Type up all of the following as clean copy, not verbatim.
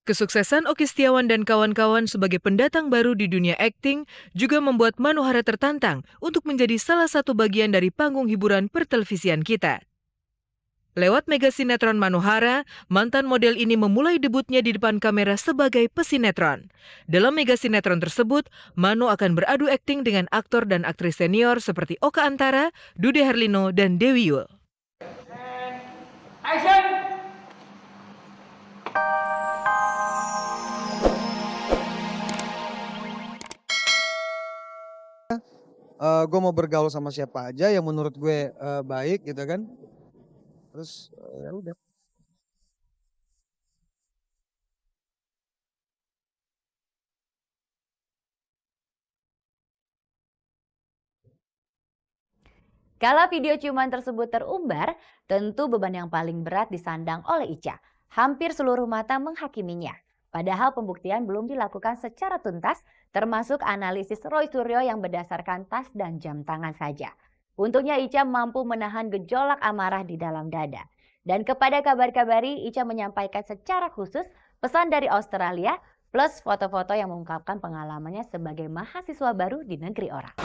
Kesuksesan Okky Setiawan dan kawan-kawan sebagai pendatang baru di dunia akting juga membuat Manohara tertantang untuk menjadi salah satu bagian dari panggung hiburan pertelevisian kita. Lewat mega sinetron Manohara, mantan model ini memulai debutnya di depan kamera sebagai pesinetron. Dalam mega sinetron tersebut, Mano akan beradu akting dengan aktor dan aktris senior seperti Oka Antara, Dude Herlino, dan Dewi Yull. Gue mau bergaul sama siapa aja yang menurut gue baik gitu kan. Terus ya udah. Kala video ciuman tersebut terumbar, tentu beban yang paling berat disandang oleh Icha. Hampir seluruh mata menghakiminya. Padahal pembuktian belum dilakukan secara tuntas, termasuk analisis Roy Suryo yang berdasarkan tas dan jam tangan saja. Untungnya Icha mampu menahan gejolak amarah di dalam dada. Dan kepada kabar-kabari, Icha menyampaikan secara khusus pesan dari Australia plus foto-foto yang mengungkapkan pengalamannya sebagai mahasiswa baru di negeri orang.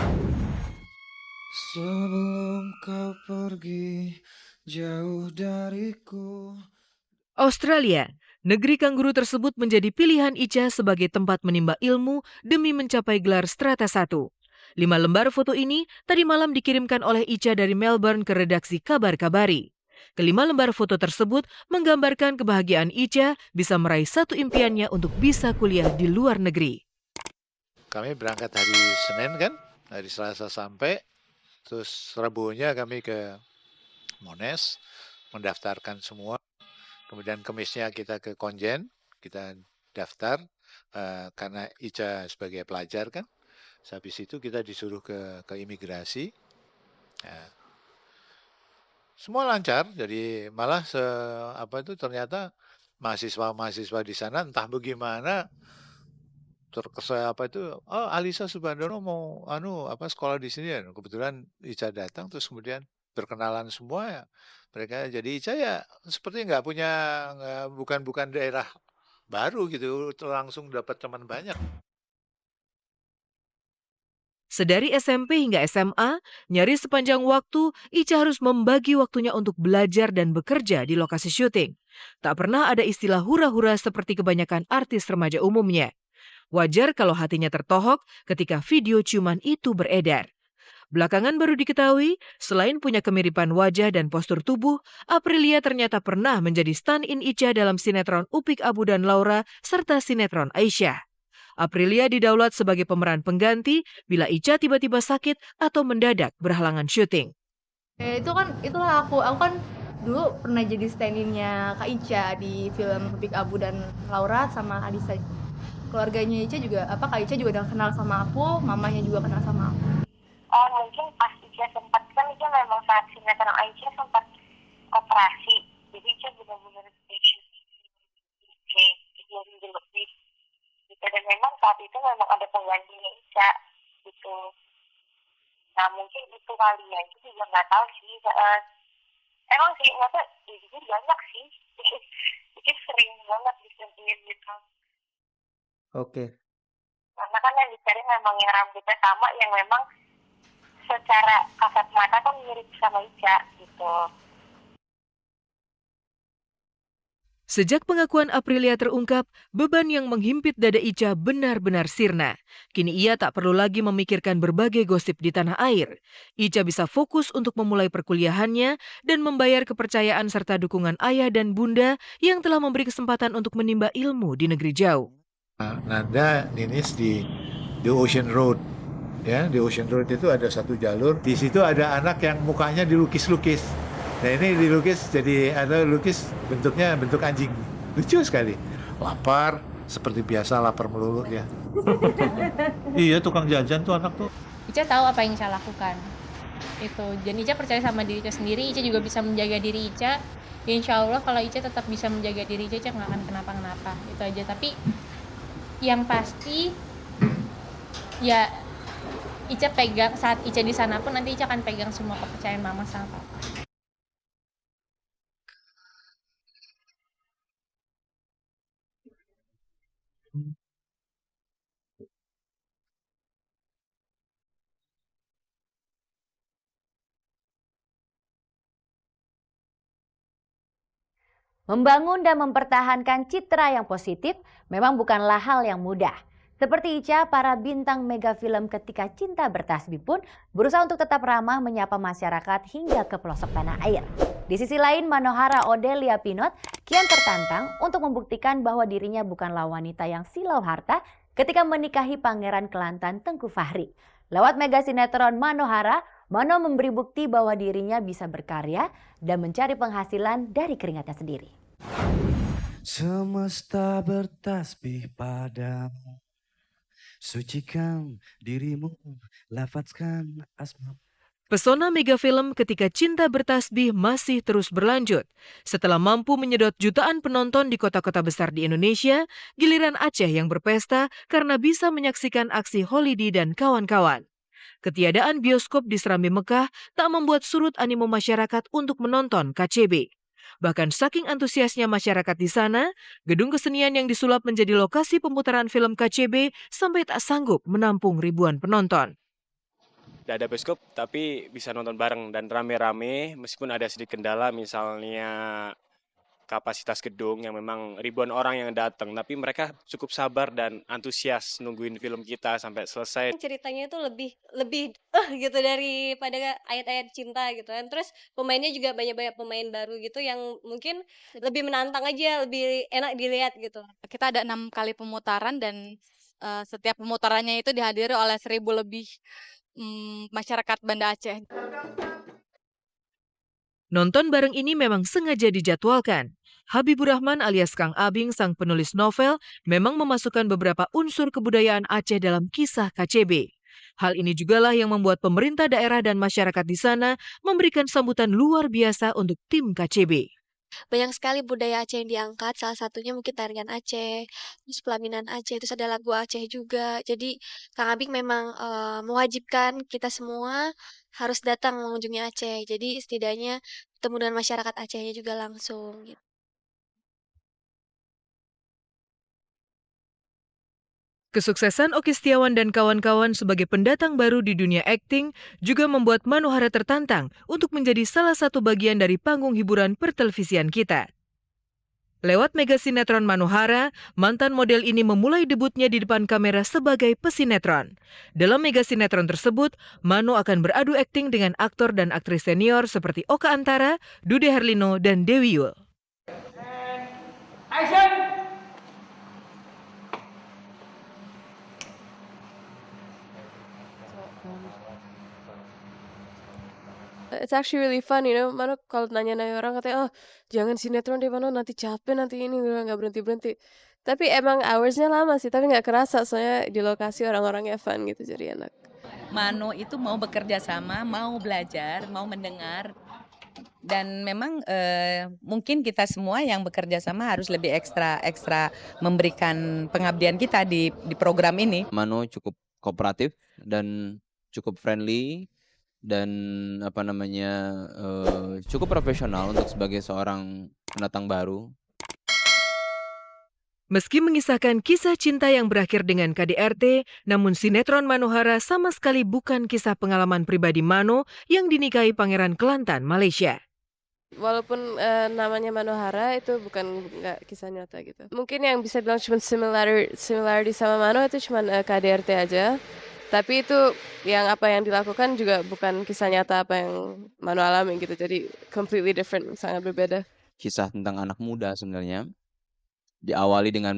Sebelum kau pergi jauh dariku. Australia, negeri kanguru tersebut menjadi pilihan Icha sebagai tempat menimba ilmu demi mencapai gelar Strata 1. 5 lembar foto ini tadi malam dikirimkan oleh Icha dari Melbourne ke redaksi Kabar-Kabari. Kelima lembar foto tersebut menggambarkan kebahagiaan Icha bisa meraih satu impiannya untuk bisa kuliah di luar negeri. Kami berangkat hari Senin kan, hari Selasa sampai, terus Rabunya kami ke Monash, mendaftarkan semua. Kemudian Kemisnya kita ke Konjen, kita daftar, karena Ica sebagai pelajar kan. Habis itu kita disuruh ke imigrasi. Semua lancar, jadi malah ternyata mahasiswa-mahasiswa di sana entah bagaimana Alisa Subhandono mau sekolah di sini ya. Kebetulan Ica datang terus kemudian berkenalan semua ya. Mereka jadi Ica ya seperti bukan daerah baru gitu, langsung dapat teman banyak. Sedari SMP hingga SMA, nyaris sepanjang waktu, Icha harus membagi waktunya untuk belajar dan bekerja di lokasi syuting. Tak pernah ada istilah hura-hura seperti kebanyakan artis remaja umumnya. Wajar kalau hatinya tertohok ketika video ciuman itu beredar. Belakangan baru diketahui, selain punya kemiripan wajah dan postur tubuh, Aprilia ternyata pernah menjadi stand-in Icha dalam sinetron Upik Abu dan Laura serta sinetron Aisyah. Aprilia didaulat sebagai pemeran pengganti bila Icha tiba-tiba sakit atau mendadak berhalangan syuting. Itulah aku kan dulu pernah jadi stand-in-nya Kak Icha di film Upik Abu dan Laura sama Alisa. Keluarganya Icha juga, Kak Icha juga udah kenal sama aku, mamanya juga kenal sama aku. Mungkin pas Icha sempat, kan Icha memang saat sinetron Aisyah sempat operasi, jadi Icha benar-benar dan memang saat itu memang ada penggantinya Icha gitu. Nah mungkin itu kali ya, itu juga nggak tahu sih. Emang sih nggak tahu, jadi banyak sih. Jadi sering banget disentuhin gitu. Oke. Karena kan yang dicari memang yang rambutnya sama, yang memang secara kasat mata kan mirip sama Icha gitu. Sejak pengakuan Aprilia terungkap, beban yang menghimpit dada Icha benar-benar sirna. Kini ia tak perlu lagi memikirkan berbagai gosip di tanah air. Icha bisa fokus untuk memulai perkuliahannya dan membayar kepercayaan serta dukungan ayah dan bunda yang telah memberi kesempatan untuk menimba ilmu di negeri jauh. Nanda Ninis di Ocean Road. Ya, di Ocean Road itu ada satu jalur. Di situ ada anak yang mukanya dilukis-lukis. Nah ini dilukis bentuknya bentuk anjing. Lucu sekali. Lapar, seperti biasa lapar melulu ya. Iya, tukang jajan tuh anak tuh. Icha tahu apa yang Icha lakukan. Dan Icha percaya sama diri Icha sendiri. Icha juga bisa menjaga diri Icha. Ya, insya Allah kalau Icha tetap bisa menjaga diri Icha nggak akan kenapa-kenapa. Itu aja. Tapi yang pasti ya Icha pegang, saat Icha di sana pun nanti Icha akan pegang semua kepercayaan mama sama papa. Membangun dan mempertahankan citra yang positif memang bukanlah hal yang mudah. Seperti Ica, para bintang mega film Ketika Cinta Bertasbih pun berusaha untuk tetap ramah menyapa masyarakat hingga ke pelosok tanah air. Di sisi lain, Manohara Odelia Pinot kian tertantang untuk membuktikan bahwa dirinya bukanlah wanita yang silau harta ketika menikahi Pangeran Kelantan Tengku Fahri. Lewat mega sinetron Manohara, Mano memberi bukti bahwa dirinya bisa berkarya dan mencari penghasilan dari keringatnya sendiri. Semesta bertasbih padamu, sucikan dirimu, lafazkan asma. Pesona mega film Ketika Cinta Bertasbih masih terus berlanjut. Setelah mampu menyedot jutaan penonton di kota-kota besar di Indonesia, giliran Aceh yang berpesta karena bisa menyaksikan aksi Holidi dan kawan-kawan. Ketiadaan bioskop di Serambi Mekah tak membuat surut animo masyarakat untuk menonton KCB. Bahkan saking antusiasnya masyarakat di sana, gedung kesenian yang disulap menjadi lokasi pemutaran film KCB sampai tak sanggup menampung ribuan penonton. Tidak ada bioskop tapi bisa nonton bareng dan rame-rame meskipun ada sedikit kendala misalnya kapasitas gedung yang memang ribuan orang yang datang, tapi mereka cukup sabar dan antusias nungguin film kita sampai selesai. Ceritanya itu lebih gitu daripada ayat-ayat cinta gitu kan. Terus pemainnya juga banyak-banyak pemain baru gitu yang mungkin lebih menantang aja, lebih enak dilihat gitu. Kita ada 6 kali pemutaran dan setiap pemutarannya itu dihadiri oleh 1.000 lebih masyarakat Banda Aceh. Nonton bareng ini memang sengaja dijadwalkan. Habibur Rahman alias Kang Abing, sang penulis novel, memang memasukkan beberapa unsur kebudayaan Aceh dalam kisah KCB. Hal ini jugalah yang membuat pemerintah daerah dan masyarakat di sana memberikan sambutan luar biasa untuk tim KCB. Banyak sekali budaya Aceh yang diangkat, salah satunya mungkin tarian Aceh, terus pelaminan Aceh, terus ada lagu Aceh juga. Jadi Kang Abing memang mewajibkan kita semua harus datang mengunjungi Aceh. Jadi setidaknya bertemu dengan masyarakat Acehnya juga langsung gitu. Kesuksesan Okky Setiawan dan kawan-kawan sebagai pendatang baru di dunia akting juga membuat Manohara tertantang untuk menjadi salah satu bagian dari panggung hiburan pertelevisian kita. Lewat mega sinetron Manohara, mantan model ini memulai debutnya di depan kamera sebagai pesinetron. Dalam mega sinetron tersebut, Mano akan beradu akting dengan aktor dan aktris senior seperti Oka Antara, Dude Herlino, dan Dewi Yul. Action! It's actually really fun, you know. Mano kalau nanya-nanya orang katanya, oh jangan sinetron deh Mano, nanti capek, nanti ini nggak berhenti-berhenti. Tapi emang hoursnya lama sih, tapi nggak kerasa soalnya di lokasi orang-orangnya fun gitu, jadi enak. Mano itu mau bekerja sama, mau belajar, mau mendengar. Dan memang mungkin kita semua yang bekerja sama harus lebih ekstra memberikan pengabdian kita di program ini. Mano cukup kooperatif dan cukup friendly. Dan cukup profesional untuk sebagai seorang pendatang baru. Meski mengisahkan kisah cinta yang berakhir dengan KDRT, namun sinetron Manohara sama sekali bukan kisah pengalaman pribadi Mano yang dinikahi Pangeran Kelantan, Malaysia. Walaupun namanya Manohara itu nggak kisah nyata gitu. Mungkin yang bisa bilang cuma similarity sama Mano itu cuma KDRT aja. Tapi itu apa yang dilakukan juga bukan kisah nyata apa yang Mano alami gitu. Jadi completely different, sangat berbeda. Kisah tentang anak muda sebenarnya. Diawali dengan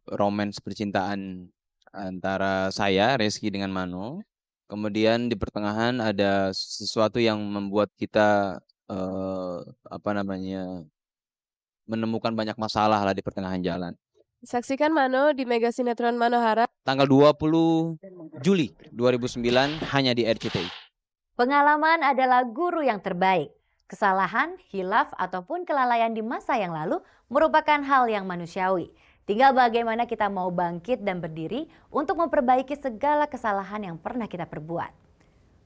romance percintaan antara saya, Reski, dengan Mano. Kemudian di pertengahan ada sesuatu yang membuat kita menemukan banyak masalah lah di pertengahan jalan. Saksikan Mano di mega sinetron Manohara. Tanggal 20 Juli 2009 hanya di RCTI. Pengalaman adalah guru yang terbaik. Kesalahan, hilaf, ataupun kelalaian di masa yang lalu merupakan hal yang manusiawi. Tinggal bagaimana kita mau bangkit dan berdiri untuk memperbaiki segala kesalahan yang pernah kita perbuat.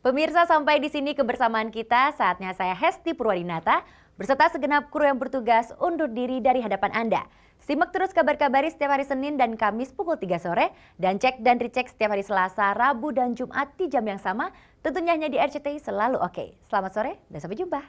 Pemirsa, sampai di sini kebersamaan kita. Saatnya saya Hesti Purwadinata beserta segenap kru yang bertugas undur diri dari hadapan Anda. Simak terus kabar-kabari setiap hari Senin dan Kamis pukul 3 sore. Dan cek dan recheck setiap hari Selasa, Rabu, dan Jumat di jam yang sama. Tentunya hanya di RCTI Selalu Oke. Selamat sore dan sampai jumpa.